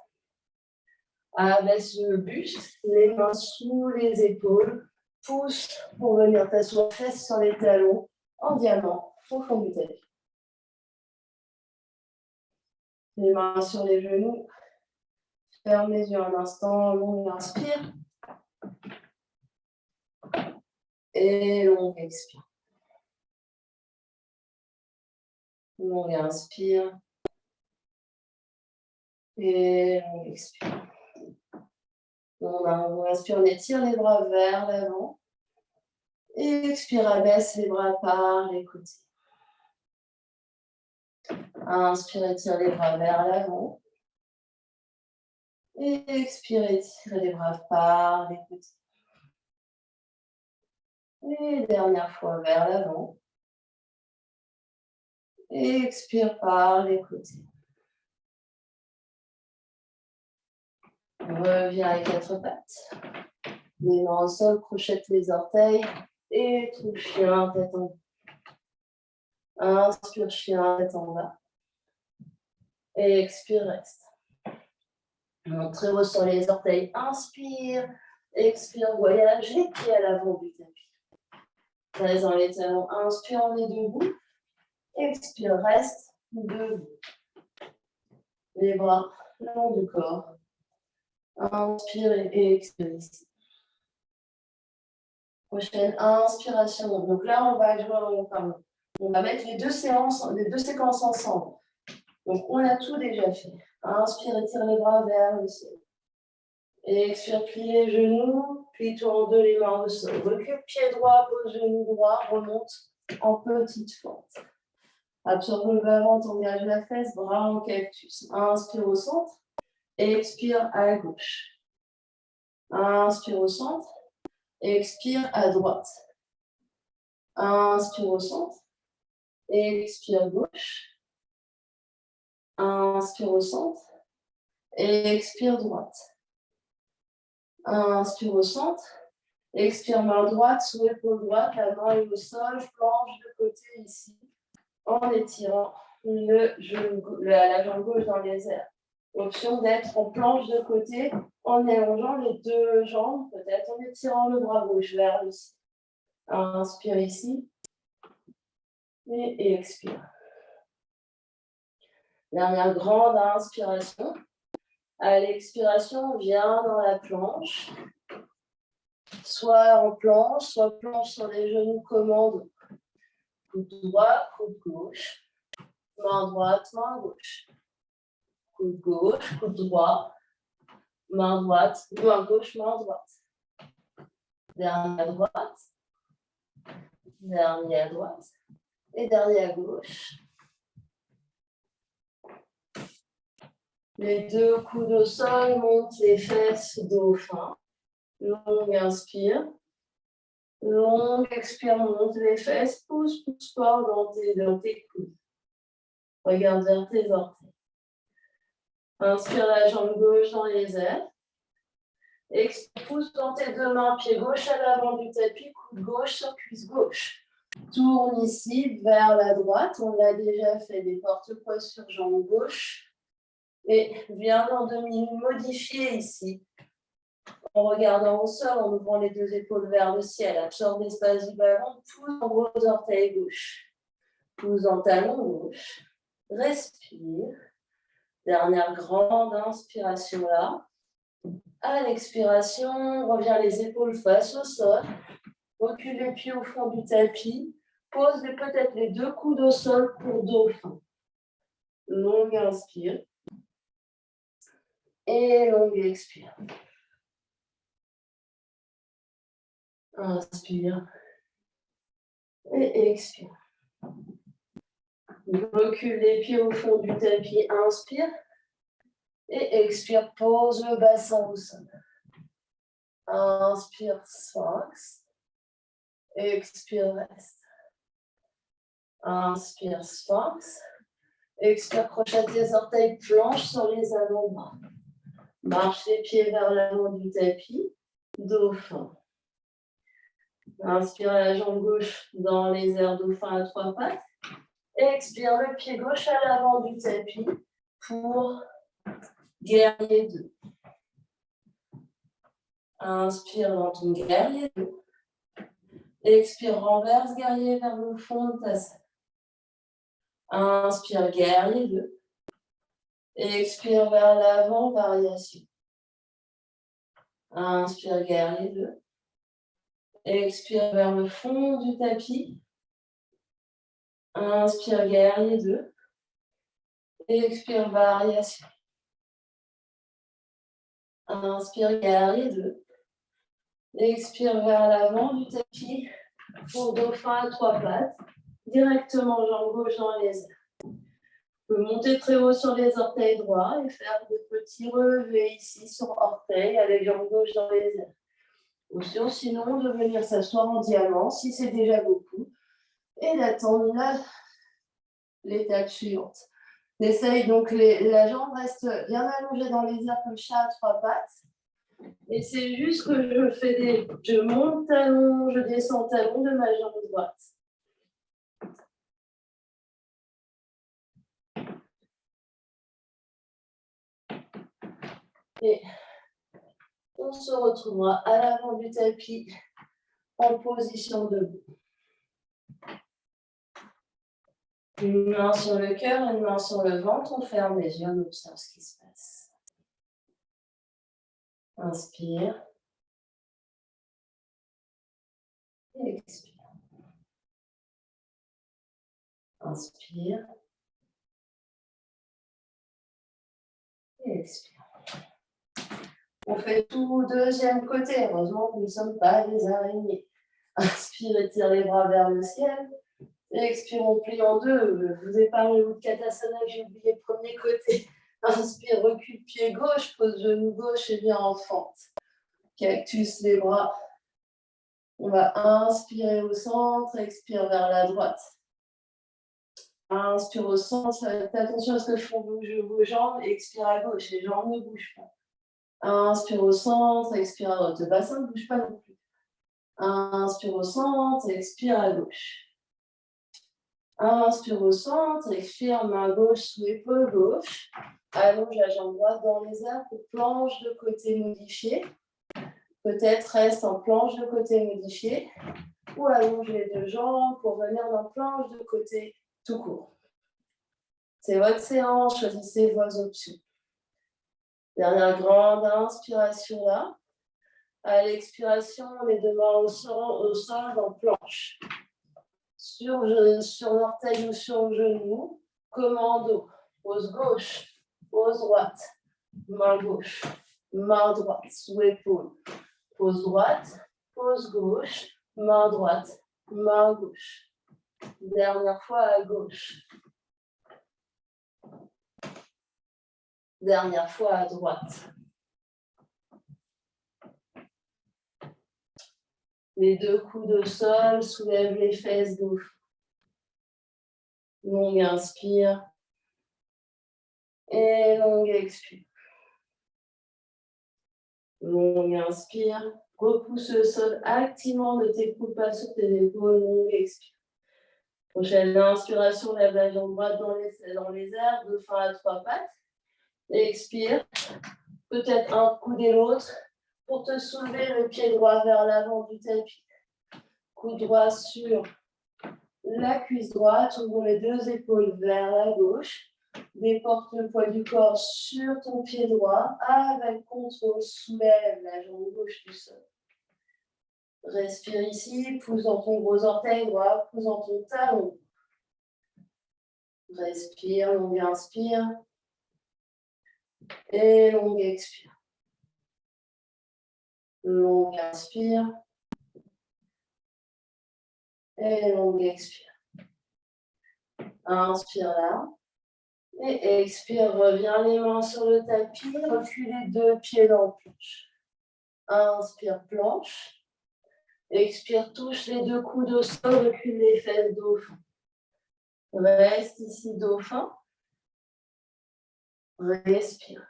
Abaisse le buste, les mains sous les épaules. Pousse pour venir t'asseoir fesses sur les talons en diamant au fond du tapis. Les mains sur les genoux. Ferme les yeux un instant, longue inspire. Et longue expire. Longue inspire. Et longue expire. On inspire, on étire les bras vers l'avant. Et expire, abaisse les bras par les côtés. Inspire, étire les bras vers l'avant. Et expire, étire les bras par les côtés. Et dernière fois vers l'avant. Et expire par les côtés. Reviens à quatre pattes. Les mains au sol, crochette les orteils. Et tout chien, tête en bas. Inspire, chien, tête en bas. Et expire, reste. Monte très haut sur les orteils. Inspire. Expire, voyage les pieds à l'avant du tapis. Reste dans les talons. Inspire, on est debout. Expire, reste debout. Les bras le long du corps. Inspire et expire ici. Prochaine inspiration. Donc là, on va mettre les deux séquences ensemble. Donc, on a tout déjà fait. Inspire, étire les bras vers le ciel. Et expire, plie les genoux, plie-toi en deux les mains au sol. Recule, pied droit, pose genou droit, remonte en petite fente. Absorbe le bas-ventre, engage la fesse, bras en cactus. Inspire au centre, expire à gauche. Inspire au centre, expire à droite. Inspire au centre, expire gauche. Inspire au centre, expire droite. Inspire au centre, expire main droite sous épaule droite, la main est au sol, planche de côté ici, en étirant la jambe gauche dans les airs. Option d'être en planche de côté, en allongeant les deux jambes, peut-être en étirant le bras gauche vers le ciel. Inspire ici, et expire. Dernière grande inspiration. À l'expiration, viens dans la planche. Soit en planche, soit planche sur les genoux, commande. Coude droit, coude gauche. Main droite, main gauche. Coude gauche, coude droit. Main droite, main gauche, main droite. Dernier à droite. Dernier à droite. Et dernier à gauche. Les deux coudes au sol, monte les fesses, dos fin. Longue inspire. Longue expire, monte les fesses, pousse fort dans tes coudes. Regarde vers tes orteils. Inspire la jambe gauche dans les airs. Expire, pousse dans tes deux mains, pied gauche à l'avant du tapis, coude gauche sur cuisse gauche. Tourne ici vers la droite, on l'a déjà fait, des porte-poids sur jambe gauche. Et viens dans demi, modifier ici. En regardant au sol, en ouvrant les deux épaules vers le ciel, absorbe l'espace du ballon, pousse en gros orteil gauche. Pousse en talon gauche. Respire. Dernière grande inspiration là. À l'expiration, reviens les épaules face au sol. Recule les pieds au fond du tapis. Pose peut-être les deux coudes au sol pour dos fin. Longue inspire. Et longue expire. Inspire. Et expire. Recule les pieds au fond du tapis, inspire. Et expire, pose le bassin au sol. Inspire, sphinx. Expire, reste. Inspire, sphinx. Expire, crochette les orteils, planche sur les avant-bras. Marche les pieds vers l'avant du tapis, dauphin. Inspire la jambe gauche dans les airs, dauphin à 3 pattes. Expire le pied gauche à l'avant du tapis pour guerrier 2. Inspire dans ton guerrier 2. Expire, renverse guerrier vers le fond de ta salle. Inspire, guerrier 2. Expire vers l'avant, variation. Inspire, guerrier 2. Expire vers le fond du tapis. Inspire, guerrier 2. Expire, variation. Inspire, guerrier 2. Expire vers l'avant du tapis pour dauphin à 3 pattes. Directement jambe gauche dans les airs. Vous pouvez monter très haut sur les orteils droits et faire des petits relevés ici sur orteils avec jambe gauche dans les airs. Ou sinon, de venir s'asseoir en diamant si c'est déjà beaucoup et d'attendre l'étape suivante. Essaye donc, la jambe reste bien allongée dans les airs comme chat à 3 pattes. Et c'est juste que je monte talon, je descends talon de ma jambe droite. Et on se retrouvera à l'avant du tapis en position debout. Une main sur le cœur, une main sur le ventre, on ferme les yeux, on observe ce qui se passe. Inspire. Et expire. Inspire. Et expire. On fait tout deuxième côté. Heureusement que nous ne sommes pas des araignées. Inspire, étire les bras vers le ciel. Et expire, on plie en deux. Je vous ai parlé de Katasana, j'ai oublié le premier côté. Inspire, recule pied gauche, pose genou gauche et viens en fente. Cactus les bras. On va inspirer au centre, expire vers la droite. Inspire au centre, faites attention à ce que font vos jambes, expire à gauche, les jambes ne bougent pas. Inspire au centre, expire à droite, le bassin ne bouge pas non plus. Inspire au centre, expire à gauche. Inspire au centre, expire, main gauche sous épaule gauche. Allonge la jambe droite dans les airs pour planche de côté modifié. Peut-être reste en planche de côté modifié. Ou allonge les deux jambes pour venir dans planche de côté tout court. C'est votre séance, choisissez vos options. Dernière grande inspiration là. À l'expiration, les deux mains au sol en planche. Sur l'orteil ou sur le genou, commando. Pose gauche, pose droite, main gauche, main droite, sous épaule. Pose droite, pose gauche, main droite, main gauche. Dernière fois à gauche. Dernière fois à droite. Les deux coudes au sol, soulève les fesses gauche. Longue inspire. Et longue expire. Longue inspire. Repousse le sol activement, ne t'écoute pas sur tes épaules. Longue expire. Prochaine inspiration, lève la jambe droite dans les airs, dauphin à 3 pattes. Expire. Peut-être un coude et l'autre pour te soulever le pied droit vers l'avant du tapis. Coude droit sur la cuisse droite, ouvre les deux épaules vers la gauche. Déporte le poids du corps sur ton pied droit. Avec contrôle, soulève la jambe gauche du sol. Respire ici, pousse dans ton gros orteil droit, pousse dans ton talon. Respire, longue inspire. Et longue expire. Longue inspire. Et longue expire. Inspire là. Et expire, reviens les mains sur le tapis, recule les deux pieds dans le planche. Inspire, planche. Expire, touche les deux coudes au sol, recule les fesses, dauphin. Reste ici, dauphin. Respire.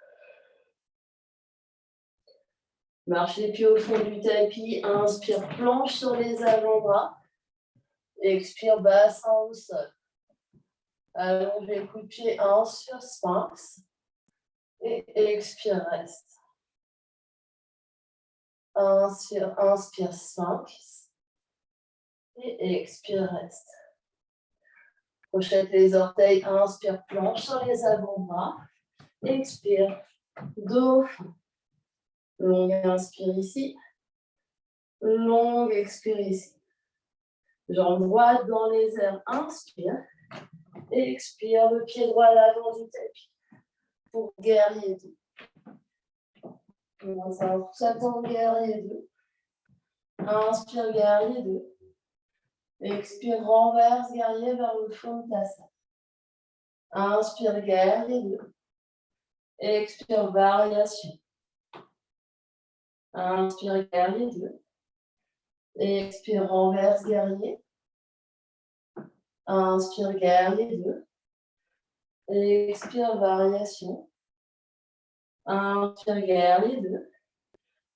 Marche les pieds au fond du tapis. Inspire, planche sur les avant-bras. Expire, bassin au sol. Allonge les coups de pied, inspire, sphinx. Et expire, reste. Inspire, inspire, sphinx. Et expire, reste. Crochette les orteils, inspire, planche sur les avant-bras. Expire, dauphin. Longue inspire ici. Longue expire ici. Jambe droite dans les airs, inspire. Expire, le pied droit à l'avant du tapis. Pour guerrier 2. On s'attend guerrier 2. Inspire, guerrier 2. Expire, renverse, guerrier vers le fond de ta salle. Inspire, guerrier 2. Expire, variation. Inspire, guerrier 2. Expire, renverse, guerrier. Inspire, guerrier 2. Expire, variation. Inspire, guerrier 2.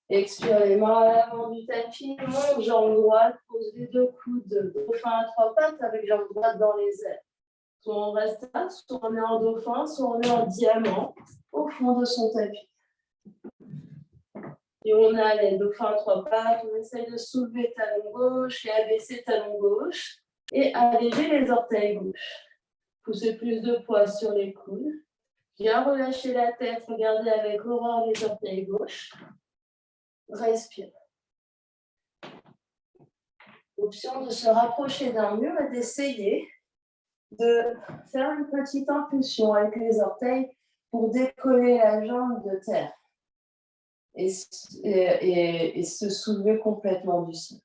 Expire les mains à l'avant du tapis. Monte, jambe droite. Pose les deux coudes. Dauphin à 3 pattes avec jambe droite dans les airs. Soit on reste là, soit on est en dauphin, soit on est en diamant au fond de son tapis. Et on a les dauphins à 3 pattes. On essaye de soulever talon gauche et abaisser talon gauche. Et alléger les orteils gauche. Poussez plus de poids sur les coudes. Bien relâcher la tête. Regardez avec horreur les orteils gauche. Respire. Option de se rapprocher d'un mur et d'essayer de faire une petite impulsion avec les orteils pour décoller la jambe de terre et se soulever complètement du sol.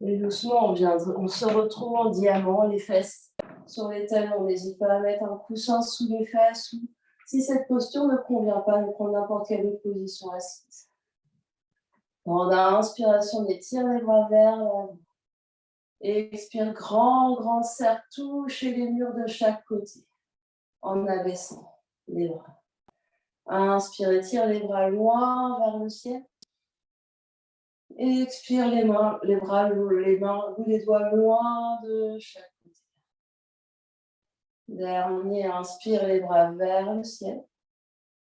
Et doucement, on se retrouve en diamant, les fesses sur les talons. N'hésite pas à mettre un coussin sous les fesses. Ou, si cette posture ne convient pas, de prendre n'importe quelle autre position assise. Pendant l'inspiration, étire les bras vers l'avant. Et expire, grand cercle, touchez les murs de chaque côté en abaissant les bras. Inspire, étire les bras loin vers le ciel. Et expire les mains, les bras, les mains, les doigts loin de chaque côté. Dernier, inspire les bras vers le ciel.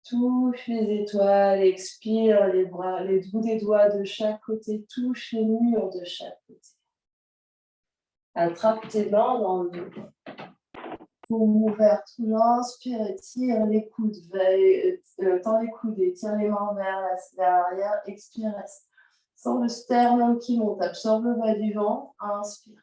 Touche les étoiles, expire les bras, les bouts des doigts de chaque côté, touche les murs de chaque côté. Attrape tes mains dans le dos. Paume ouverte, inspire et tire les coudes, tends les coudes et tire les mains vers l'arrière, expire, reste. Sens le sternum qui monte, absorbe le bas du ventre, inspire.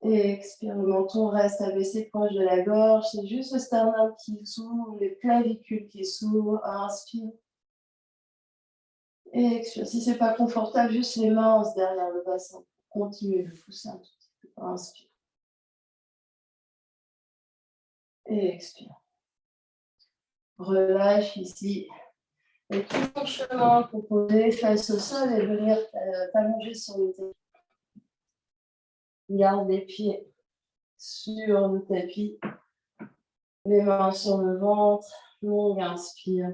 Et expire, le menton reste abaissé proche de la gorge, c'est juste le sternum qui s'ouvre, les clavicules qui s'ouvrent, inspire. Et expire, si ce n'est pas confortable, juste les mains derrière le bassin, continue de pousser un tout petit peu, inspire. Et expire. Relâche ici. Et tout ton chemin pour poser les fesses au sol et venir t'allonger sur le tapis. Garde les pieds sur le tapis. Les mains sur le ventre. Longue inspire.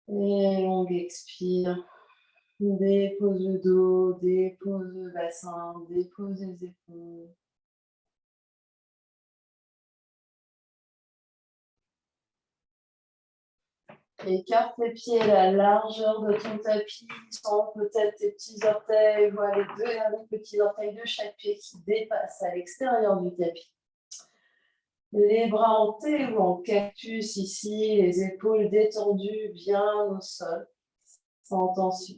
Et longue expire. Dépose le dos, dépose le bassin, dépose les épaules. Écarte les pieds à la largeur de ton tapis, sens peut-être tes petits orteils, vois les deux derniers petits orteils de chaque pied qui dépassent à l'extérieur du tapis. Les bras en T ou en cactus ici, les épaules détendues bien au sol, sans tension.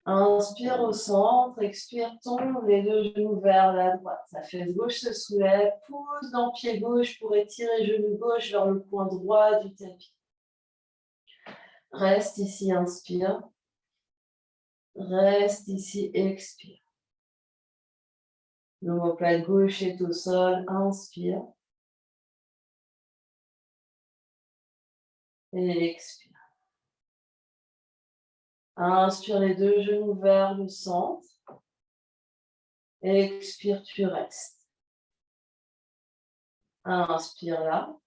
Inspire au centre, expire, tombe les deux genoux vers la droite. La fesse gauche se soulève, pousse dans le pied gauche pour étirer genou gauche vers le coin droit du tapis. Reste ici, inspire. Reste ici, expire. L'omoplate gauche est au sol, inspire. Et expire. Inspire les deux genoux vers le centre. Expire, tu restes. Inspire là.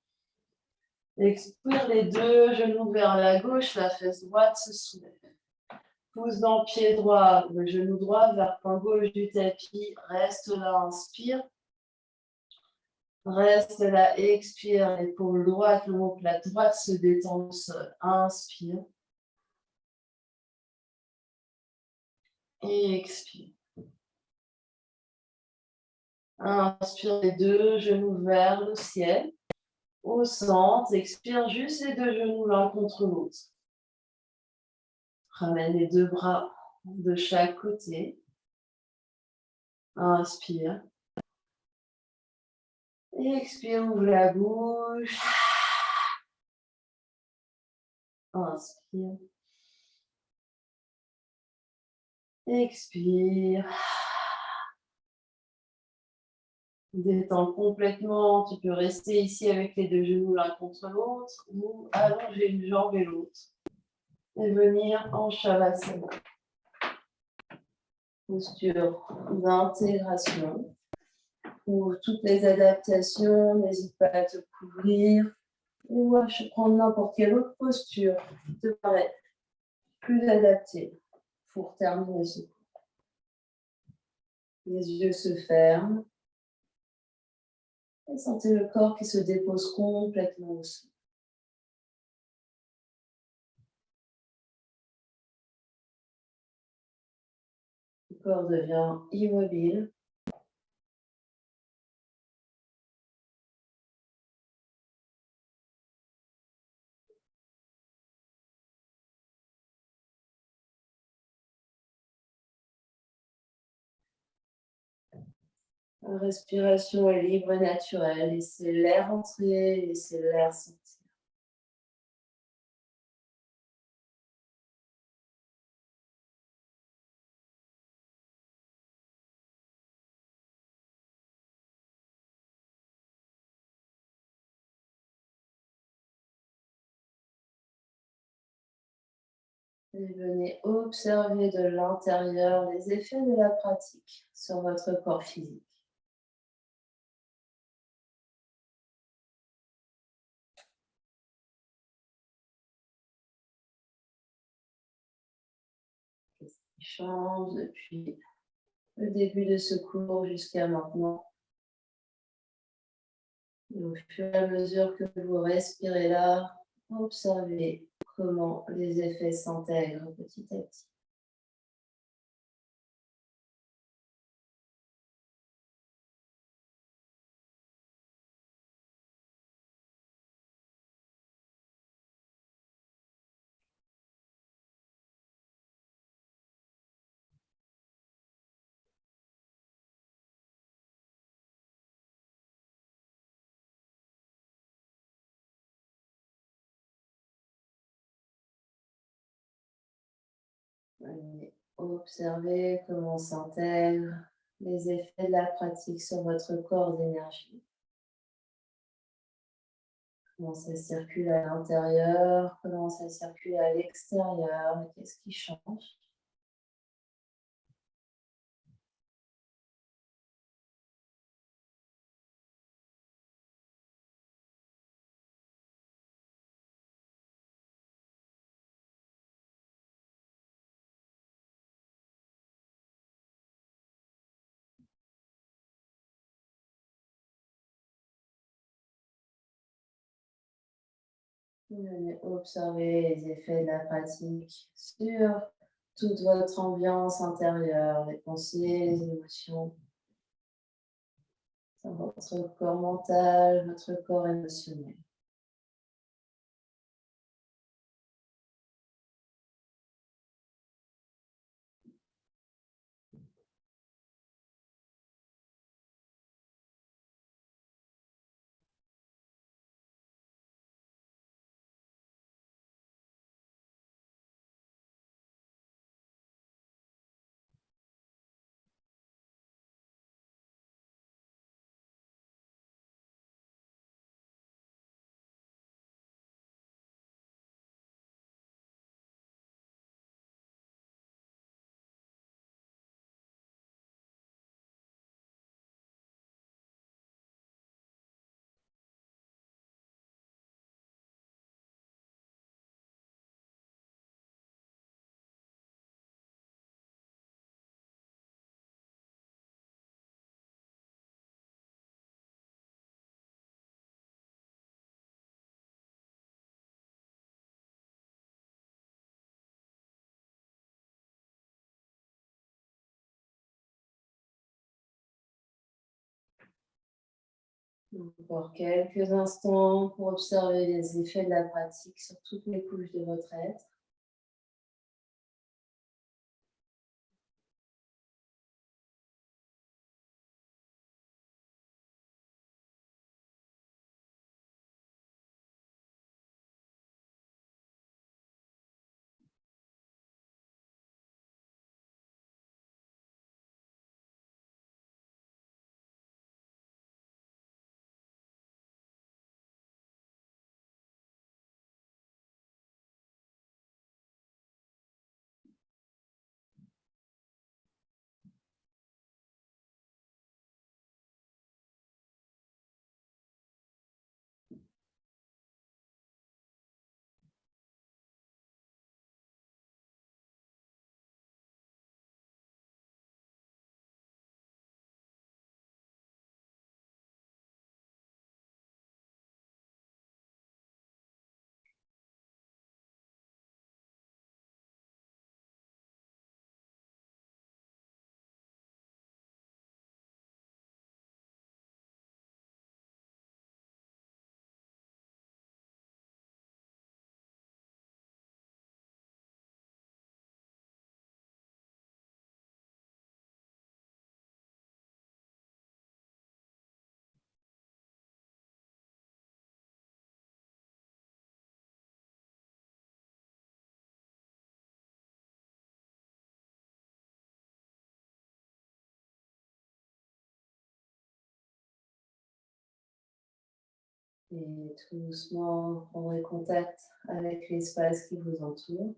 Expire les deux genoux vers la gauche, la fesse droite se soulève. Pousse dans le pied droit, le genou droit vers le coin gauche du tapis. Reste là, inspire. Reste là, expire. L'épaule droite, l'omoplate droite se détend au sol. Inspire. Et expire. Inspire les deux genoux vers le ciel. Au centre, expire juste les deux genoux l'un contre l'autre. Ramène les deux bras de chaque côté. Inspire. Et expire, ouvre la bouche. Inspire. Expire. Détends complètement. Tu peux rester ici avec les deux genoux l'un contre l'autre ou allonger une jambe et l'autre. Et venir en Shavasana. Posture d'intégration. Pour toutes les adaptations, n'hésite pas à te couvrir. Ou à prendre n'importe quelle autre posture qui te paraît plus adaptée pour terminer ce cours. Les yeux se ferment. Et sentez le corps qui se dépose complètement au sol. Le corps devient immobile. La respiration est libre et naturelle. Laissez l'air entrer, laissez l'air sortir. Et venez observer de l'intérieur les effets de la pratique sur votre corps physique. Qu'est-ce qui change depuis le début de ce cours jusqu'à maintenant? Et au fur et à mesure que vous respirez là, observez comment les effets s'intègrent petit à petit. Venez observer comment s'intègrent les effets de la pratique sur votre corps d'énergie. Comment ça circule à l'intérieur, comment ça circule à l'extérieur, et qu'est-ce qui change? Venez observer les effets de la pratique sur toute votre ambiance intérieure, les pensées, les émotions, sur votre corps mental, votre corps émotionnel. Encore quelques instants pour observer les effets de la pratique sur toutes les couches de votre être. Et tout doucement, prendrez contact avec l'espace qui vous entoure.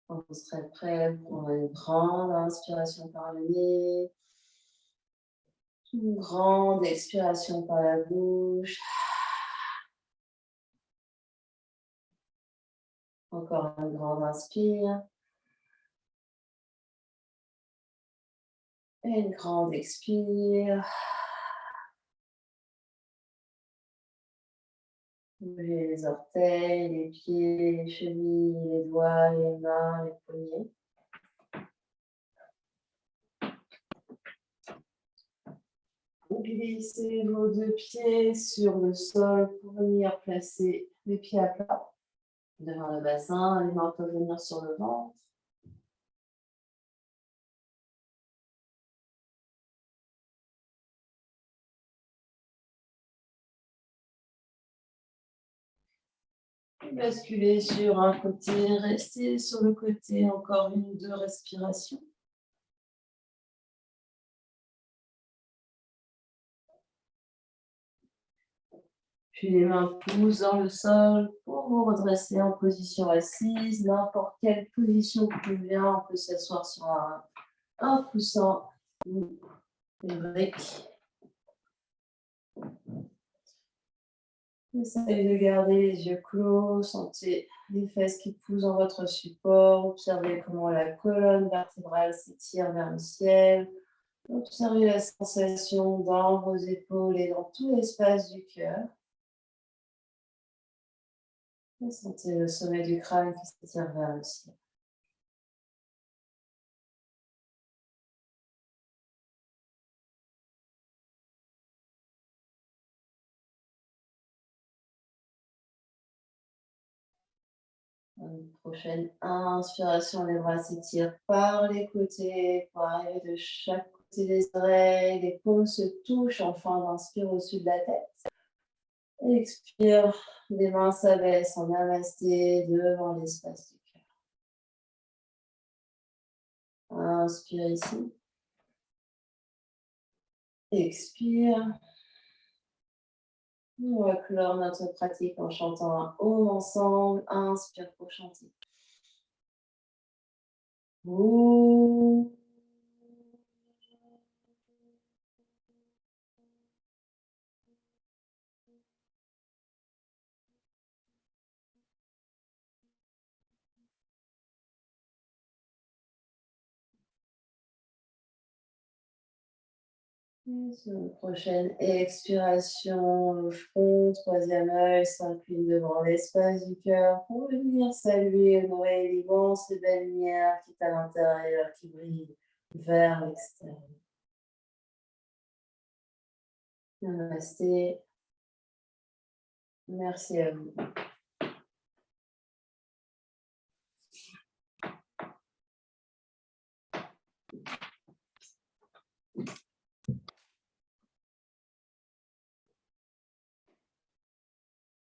Quand vous serez prêt, prendre une grande inspiration par le nez, une grande expiration par la bouche. Encore une grande inspire et une grande expire. Bougez les orteils, les pieds, les chevilles, les doigts, les mains, les poignets. Glissez vos deux pieds sur le sol pour venir placer les pieds à plat devant le bassin. Les mains peuvent venir sur le ventre. Basculez sur un côté, restez sur le côté encore une ou deux respirations. Puis les mains poussent dans le sol pour vous redresser en position assise. N'importe quelle position vous convient. On peut s'asseoir sur un coussin ou une brique. Essayez de garder les yeux clos. Sentez les fesses qui poussent dans votre support. Observez comment la colonne vertébrale s'étire vers le ciel. Observez la sensation dans vos épaules et dans tout l'espace du cœur. Et sentez le sommet du crâne qui s'étire vers le ciel. Une prochaine inspiration, les bras s'étirent par les côtés pour arriver de chaque côté des oreilles. Les paumes se touchent. Enfin, on inspire au-dessus de la tête. Expire, les mains s'abaissent en namasté devant l'espace du cœur. Inspire ici. Expire. On va clore notre pratique en chantant un Om ensemble. Inspire pour chanter. Om. Sur une prochaine expiration, le front, troisième œil s'incline devant l'espace du cœur pour venir saluer, honorer l'immense et belle lumière qui est à l'intérieur, qui brille vers l'extérieur. Namasté. Merci à vous.